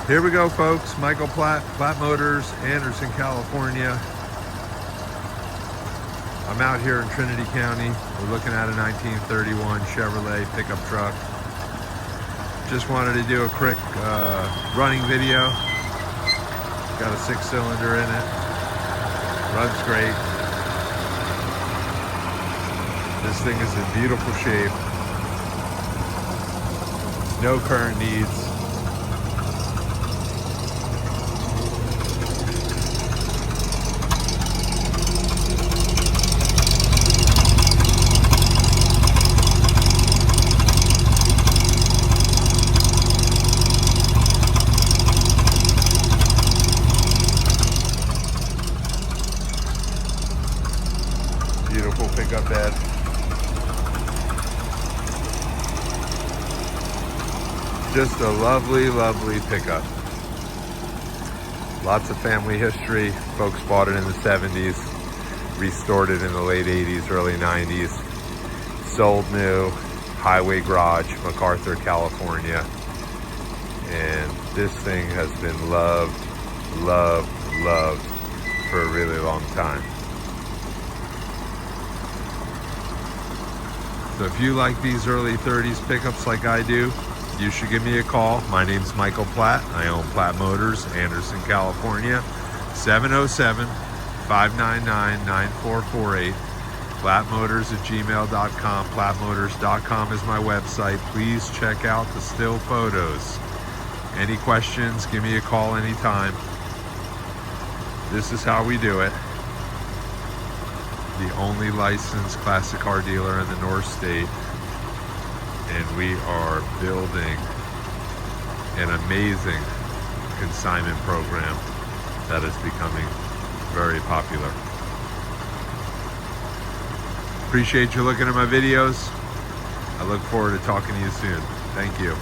Here we go, folks. Michael Platt, Platt Motors, Anderson, California. I'm out here in Trinity County. We're looking at a 1931 Chevrolet pickup truck. Just wanted to do a quick running video. Got a 6-cylinder in it. Runs great. This thing is in beautiful shape. No current needs. Beautiful pickup bed. Just a lovely, lovely pickup. Lots of family history. Folks bought it in the 70s, restored it in the late 80s, early 90s. Sold new, highway garage, MacArthur, California. And this thing has been loved, loved, loved for a really long time. So if you like these early 30s pickups like I do, you should give me a call. My name's Michael Platt. I own Platt Motors, Anderson, California. 707-599-9448. plattmotors@gmail.com. plattmotors.com is my website. Please check out the still photos. Any questions, give me a call anytime. This is how we do it. The only licensed classic car dealer in the North State. And we are building an amazing consignment program that is becoming very popular. Appreciate you looking at my videos. I look forward to talking to you soon. Thank you.